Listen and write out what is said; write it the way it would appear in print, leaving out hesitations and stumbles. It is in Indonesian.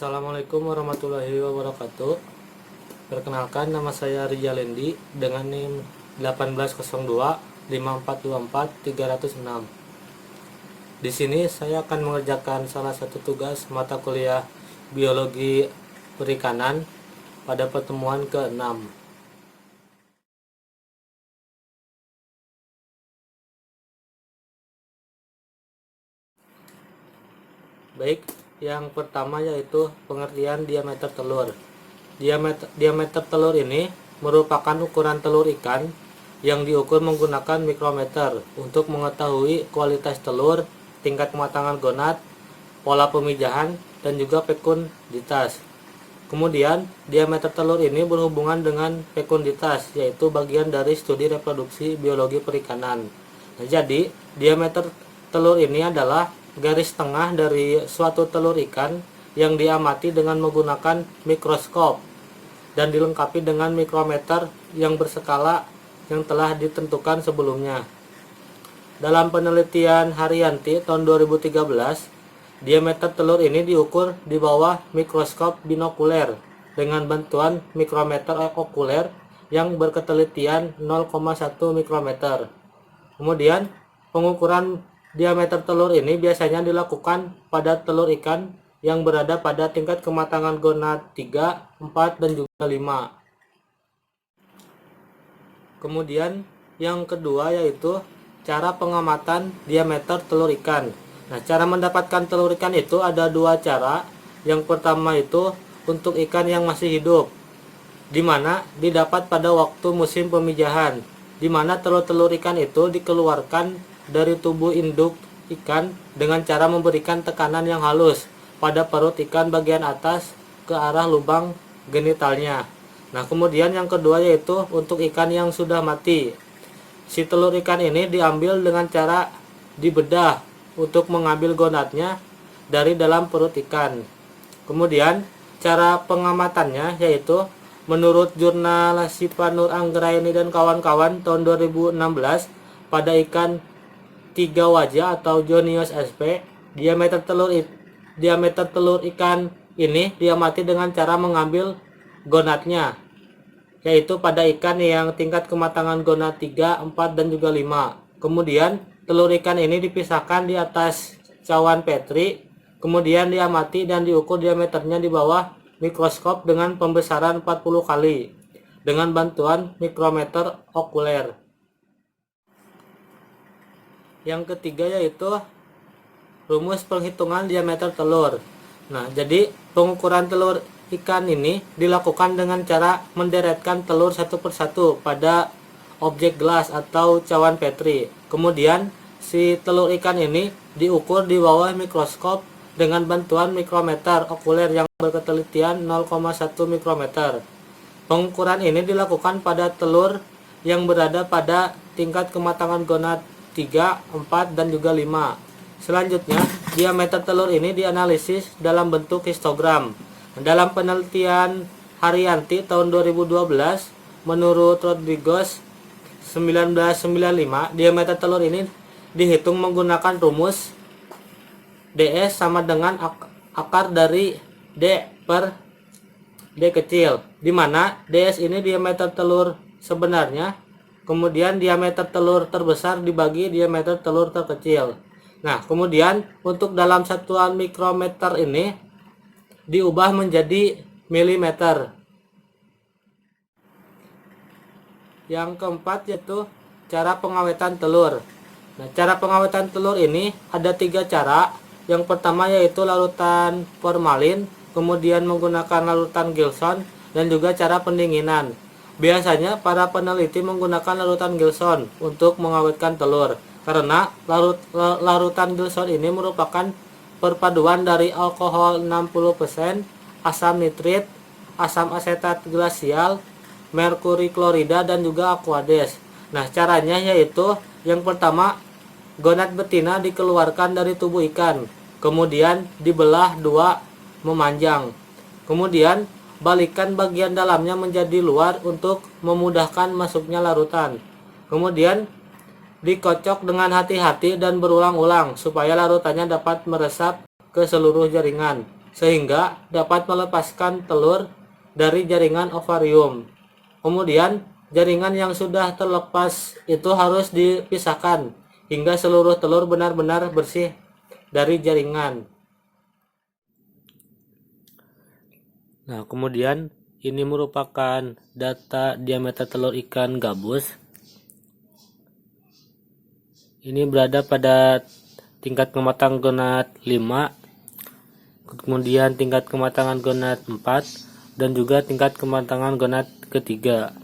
Assalamualaikum warahmatullahi wabarakatuh. Perkenalkan, nama saya Rizalendi dengan NIM 18025424 306. Di sini saya akan mengerjakan salah satu tugas mata kuliah Biologi Perikanan pada pertemuan ke-6. Baik, yang pertama yaitu pengertian diameter telur. Diameter telur ini merupakan ukuran telur ikan yang diukur menggunakan mikrometer untuk mengetahui kualitas telur, tingkat kematangan gonad, pola pemijahan, dan juga fekunditas. Kemudian, diameter telur ini berhubungan dengan fekunditas, yaitu bagian dari studi reproduksi biologi perikanan. Nah, jadi, diameter telur ini adalah garis tengah dari suatu telur ikan yang diamati dengan menggunakan mikroskop dan dilengkapi dengan mikrometer yang berskala yang telah ditentukan sebelumnya. Dalam penelitian Haryanti tahun 2013, diameter telur ini diukur di bawah mikroskop binokuler dengan bantuan mikrometer okuler yang berketelitian 0,1 mikrometer. Kemudian, pengukuran diameter telur ini biasanya dilakukan pada telur ikan yang berada pada tingkat kematangan gonad 3, 4, dan juga 5. Kemudian yang kedua yaitu cara pengamatan diameter telur ikan. Nah, cara mendapatkan telur ikan itu ada dua cara. Yang pertama itu untuk ikan yang masih hidup, di mana didapat pada waktu musim pemijahan, di mana telur-telur ikan itu dikeluarkan dari tubuh induk ikan dengan cara memberikan tekanan yang halus pada perut ikan bagian atas ke arah lubang genitalnya. Nah, kemudian yang kedua yaitu untuk ikan yang sudah mati. Si telur ikan ini diambil dengan cara dibedah untuk mengambil gonadnya dari dalam perut ikan. Kemudian cara pengamatannya yaitu menurut jurnal Sipanur Anggraeni dan kawan-kawan tahun 2016 pada ikan 3 wajah atau Jonius sp, diameter telur ikan ini diamati dengan cara mengambil gonadnya, yaitu pada ikan yang tingkat kematangan gonad 3, 4, dan juga 5. Kemudian telur ikan ini dipisahkan di atas cawan Petri, kemudian diamati dan diukur diameternya di bawah mikroskop dengan pembesaran 40 kali dengan bantuan mikrometer okuler. Yang ketiga yaitu rumus penghitungan diameter telur. Nah, jadi pengukuran telur ikan ini dilakukan dengan cara menderetkan telur satu persatu pada objek gelas atau cawan Petri. Kemudian si telur ikan ini diukur di bawah mikroskop dengan bantuan mikrometer okuler yang berketelitian 0,1 mikrometer. Pengukuran ini dilakukan pada telur yang berada pada tingkat kematangan gonad 3, 4, dan juga 5. Selanjutnya, diameter telur ini dianalisis dalam bentuk histogram. Dalam penelitian Haryanti tahun 2012, menurut Rodriguez 1995, diameter telur ini dihitung menggunakan rumus DS sama dengan akar dari D per D kecil, di mana DS ini diameter telur sebenarnya, kemudian diameter telur terbesar dibagi diameter telur terkecil. Nah, kemudian untuk dalam satuan mikrometer ini diubah menjadi milimeter. Yang keempat yaitu cara pengawetan telur. Nah, cara pengawetan telur ini ada 3 cara. Yang pertama yaitu larutan formalin, kemudian menggunakan larutan Gilson, dan juga cara pendinginan. Biasanya para peneliti menggunakan larutan Gilson untuk mengawetkan telur karena larutan Gilson ini merupakan perpaduan dari alkohol 60%, asam nitrit, asam asetat glasial, merkuri klorida, dan juga aquades. Nah, caranya yaitu yang pertama, gonad betina dikeluarkan dari tubuh ikan, kemudian dibelah 2 memanjang. Kemudian balikan bagian dalamnya menjadi luar untuk memudahkan masuknya larutan. Kemudian dikocok dengan hati-hati dan berulang-ulang supaya larutannya dapat meresap ke seluruh jaringan. sehingga dapat melepaskan telur dari jaringan ovarium. Kemudian jaringan yang sudah terlepas itu harus dipisahkan hingga seluruh telur benar-benar bersih dari jaringan. Nah, kemudian ini merupakan data diameter telur ikan gabus. Ini berada pada tingkat kematangan gonad 5, kemudian tingkat kematangan gonad 4, dan juga tingkat kematangan gonad ketiga.